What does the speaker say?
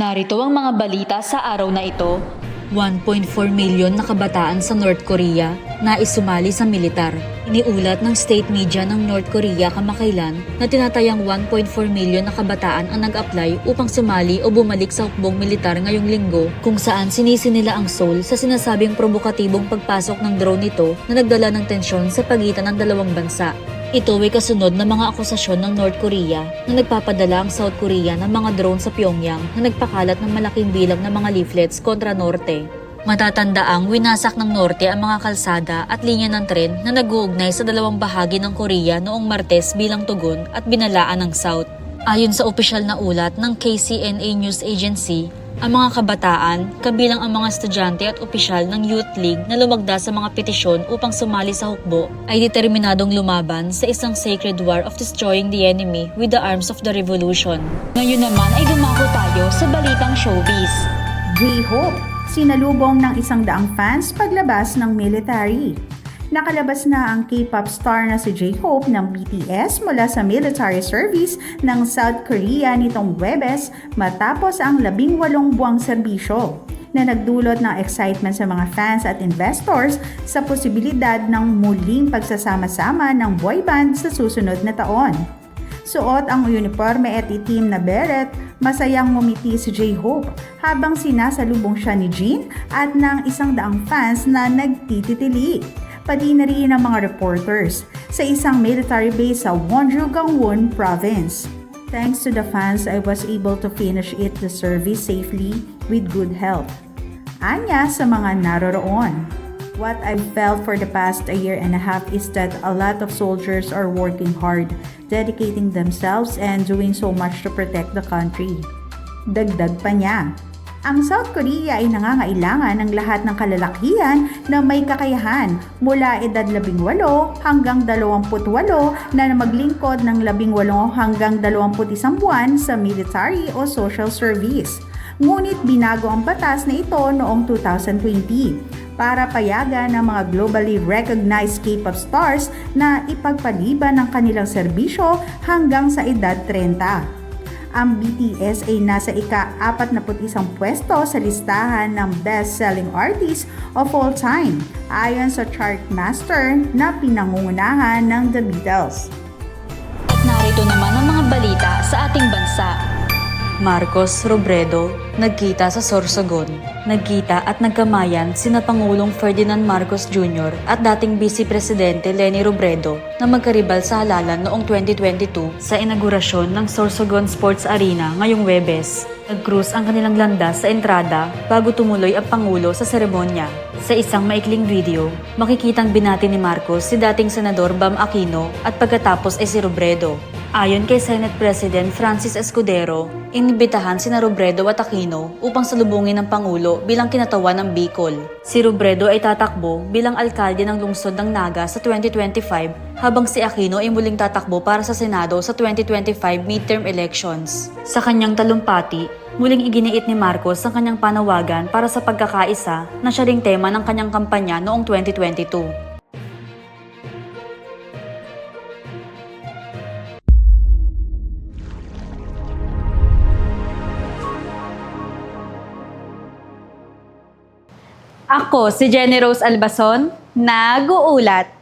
Narito ang mga balita sa araw na ito. 1.4 milyon na kabataan sa North Korea na isumali sa militar. Iniulat ng state media ng North Korea kamakailan na tinatayang 1.4 milyon na kabataan ang nag-apply upang sumali o bumalik sa hukbong militar ngayong linggo, kung saan sinisi nila ang Seoul sa sinasabing provokatibong pagpasok ng drone nito na nagdala ng tensyon sa pagitan ng dalawang bansa. Ito ay kasunod ng mga akusasyon ng North Korea na nagpapadala ang South Korea ng mga drone sa Pyongyang na nagpakalat ng malaking bilang ng mga leaflets kontra Norte. Matatandaang winasak ng Norte ang mga kalsada at linya ng tren na nag-uugnay sa dalawang bahagi ng Korea noong Martes bilang tugon at binalaan ng South. Ayon sa opisyal na ulat ng KCNA News Agency, ang mga kabataan, kabilang ang mga estudyante at opisyal ng Youth League na lumagda sa mga petisyon upang sumali sa hukbo, ay determinadong lumaban sa isang sacred war of destroying the enemy with the arms of the revolution. Ngayon naman ay dumako tayo sa balitang showbiz. J-Hope, sinalubong ng 100 fans paglabas ng military. Nakalabas na ang K-pop star na si J-Hope ng BTS mula sa military service ng South Korea nitong Huwebes matapos ang 18 buwang serbisyo na nagdulot ng excitement sa mga fans at investors sa posibilidad ng muling pagsasama-sama ng boyband sa susunod na taon. Suot ang uniforme at itim na beret, masayang ngumiti si J-Hope habang sinasalubong siya ni Jin at ng 100 fans na nagtititili. Pati na rin ang mga reporters sa isang military base sa Wonju, Gangwon Province. Thanks to the fans, I was able to finish the service safely with good health. Anya sa mga naroroon. What I've felt for the past a year and a half is that a lot of soldiers are working hard, dedicating themselves and doing so much to protect the country. Dagdag pa niya. Ang South Korea ay nangangailangan ng lahat ng kalalakihan na may kakayahan mula edad 18 hanggang 28 na maglingkod ng 18 hanggang 21 buwan sa military o social service. Ngunit binago ang batas na ito noong 2020 para payagan ng mga globally recognized K-pop stars na ipagpaliban ang kanilang serbisyo hanggang sa edad 30. Ang BTS ay nasa ika-41 pwesto sa listahan ng best-selling artists of all time ayon sa Chartmaster na pinangungunahan ng The Beatles. At narito naman ang mga balita sa ating bansa. Marcos Robredo nagkita sa Sorsogon. Nagkita at nagkamayan sina Pangulong Ferdinand Marcos Jr. at dating Vice Presidente Leni Robredo na magkaribal sa halalan noong 2022 sa inaugurasyon ng Sorsogon Sports Arena ngayong Huwebes. Nag-cruise ang kanilang landas sa entrada bago tumuloy ang Pangulo sa seremonya. Sa isang maikling video, makikitang binati ni Marcos si dating Senador Bam Aquino at pagkatapos ay si Robredo. Ayon kay Senate President Francis Escudero, inibitahan sina Robredo at Aquino upang salubungin ng Pangulo bilang kinatawan ng Bicol. Si Robredo ay tatakbo bilang alkalde ng lungsod ng Naga sa 2025 habang si Aquino ay muling tatakbo para sa Senado sa 2025 midterm elections. Sa kanyang talumpati, muling iginiit ni Marcos ang kanyang panawagan para sa pagkakaisa na siya ring tema ng kanyang kampanya noong 2022. Ako si Jenny Rose Albason, nag-uulat.